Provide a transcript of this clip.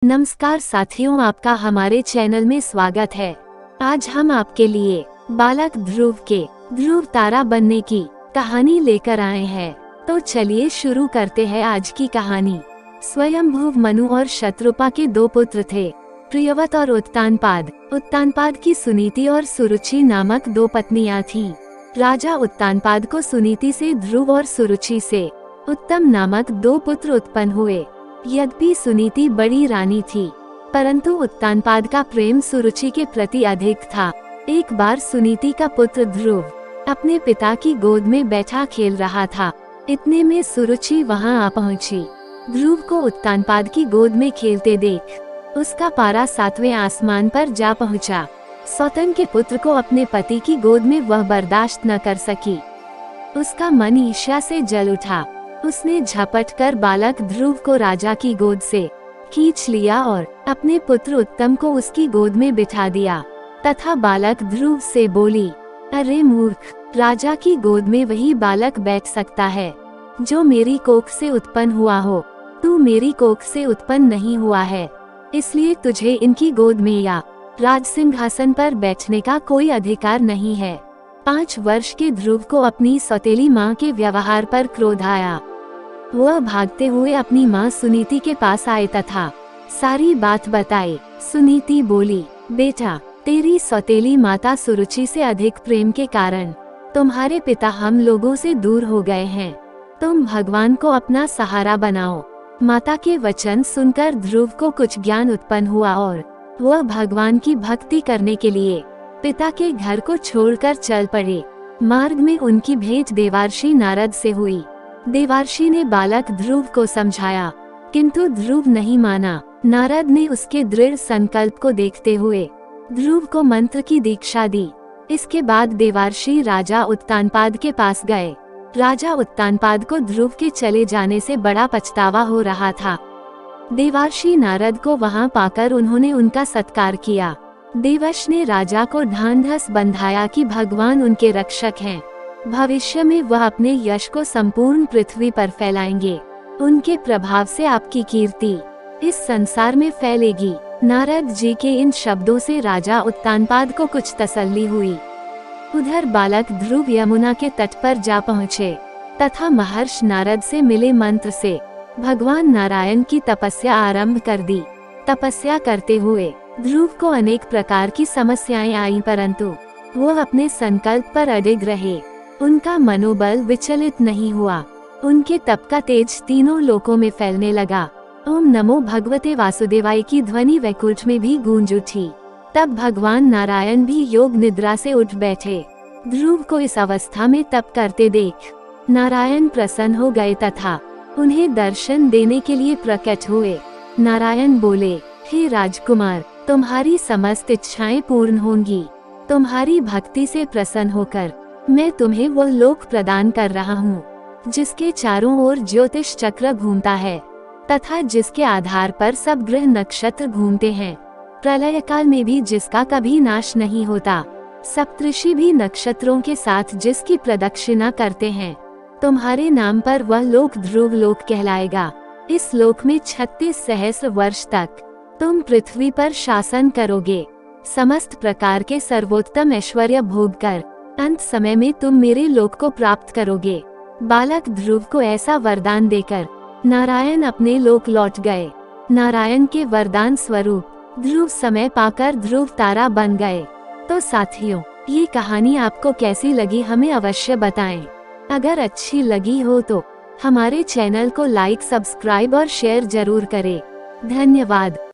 नमस्कार साथियों, आपका हमारे चैनल में स्वागत है। आज हम आपके लिए बालक ध्रुव के ध्रुव तारा बनने की कहानी लेकर आए हैं। तो चलिए शुरू करते हैं आज की कहानी। स्वयंभुव मनु और शत्रुपा के दो पुत्र थे, प्रियवत और उत्तानपाद। उत्तानपाद की सुनीति और सुरुचि नामक दो पत्नियां थीं। राजा उत्तानपाद को सुनीति से ध्रुव और सुरुचि से उत्तम नामक दो पुत्र उत्पन्न हुए। यद्यपि सुनीति बड़ी रानी थी, परंतु उत्तानपाद का प्रेम सुरुचि के प्रति अधिक था। एक बार सुनीति का पुत्र ध्रुव अपने पिता की गोद में बैठा खेल रहा था। इतने में सुरुचि वहां आ पहुंची। ध्रुव को उत्तानपाद की गोद में खेलते देख उसका पारा 7वें आसमान पर जा पहुंचा। सौतन के पुत्र को अपने पति की गोद में वह बर्दाश्त न कर सकी। उसका मन ईर्ष्या से जल उठा। उसने झपट कर बालक ध्रुव को राजा की गोद से खींच लिया और अपने पुत्र उत्तम को उसकी गोद में बिठा दिया तथा बालक ध्रुव से बोली, अरे मूर्ख, राजा की गोद में वही बालक बैठ सकता है जो मेरी कोख से उत्पन्न हुआ हो। तू मेरी कोख से उत्पन्न नहीं हुआ है, इसलिए तुझे इनकी गोद में या राज सिंहासन पर बैठने का कोई अधिकार नहीं है। 5 वर्ष के ध्रुव को अपनी सौतेली माँ के व्यवहार पर क्रोध आया। वह भागते हुए अपनी माँ सुनीति के पास आए तथा सारी बात बताई। सुनीति बोली, बेटा, तेरी सौतेली माता सुरुचि से अधिक प्रेम के कारण तुम्हारे पिता हम लोगों से दूर हो गए हैं। तुम भगवान को अपना सहारा बनाओ। माता के वचन सुनकर ध्रुव को कुछ ज्ञान उत्पन्न हुआ और वह भगवान की भक्ति करने के लिए पिता के घर को छोड़कर चल पड़े। मार्ग में उनकी भेंट देवर्षि नारद से हुई। देवर्षि ने बालक ध्रुव को समझाया, किंतु ध्रुव नहीं माना। नारद ने उसके दृढ़ संकल्प को देखते हुए ध्रुव को मंत्र की दीक्षा दी। इसके बाद देवर्षि राजा उत्तानपाद के पास गए। राजा उत्तानपाद को ध्रुव के चले जाने से बड़ा पछतावा हो रहा था। देवर्षि नारद को वहां पाकर उन्होंने उनका सत्कार किया। देवश ने राजा को ढांढस बंधाया कि भगवान उनके रक्षक हैं। भविष्य में वह अपने यश को संपूर्ण पृथ्वी पर फैलाएंगे। उनके प्रभाव से आपकी कीर्ति इस संसार में फैलेगी। नारद जी के इन शब्दों से राजा उत्तानपाद को कुछ तसल्ली हुई। उधर बालक ध्रुव यमुना के तट पर जा पहुँचे तथा महर्षि नारद से मिले मंत्र से भगवान नारायण की तपस्या आरंभ कर दी। तपस्या करते हुए ध्रुव को अनेक प्रकार की समस्याएं आईं, परंतु वह अपने संकल्प पर अडिग रहे। उनका मनोबल विचलित नहीं हुआ। उनके तप का तेज तीनों लोकों में फैलने लगा। ओम नमो भगवते वासुदेवाय की ध्वनि वैकुंठ में भी गूंज उठी। तब भगवान नारायण भी योग निद्रा से उठ बैठे। ध्रुव को इस अवस्था में तप करते देख नारायण प्रसन्न हो गए तथा उन्हें दर्शन देने के लिए प्रकट हुए। नारायण बोले, हे राजकुमार, तुम्हारी समस्त इच्छाएं पूर्ण होंगी। तुम्हारी भक्ति से प्रसन्न होकर मैं तुम्हें वह लोक प्रदान कर रहा हूँ जिसके चारों ओर ज्योतिष चक्र घूमता है तथा जिसके आधार पर सब ग्रह नक्षत्र घूमते हैं। प्रलय काल में भी जिसका कभी नाश नहीं होता। सप्तऋषि भी नक्षत्रों के साथ जिसकी प्रदक्षिणा करते हैं। तुम्हारे नाम पर वह लोक ध्रुव लोक कहलाएगा। इस लोक में 36 सहस्र वर्ष तक तुम पृथ्वी पर शासन करोगे। समस्त प्रकार के सर्वोत्तम ऐश्वर्य भोग कर अंत समय में तुम मेरे लोक को प्राप्त करोगे। बालक ध्रुव को ऐसा वरदान देकर नारायण अपने लोक लौट गए। नारायण के वरदान स्वरूप ध्रुव समय पाकर ध्रुव तारा बन गए। तो साथियों, ये कहानी आपको कैसी लगी हमें अवश्य बताएं। अगर अच्छी लगी हो तो हमारे चैनल को लाइक, सब्सक्राइब और शेयर जरूर करें। धन्यवाद।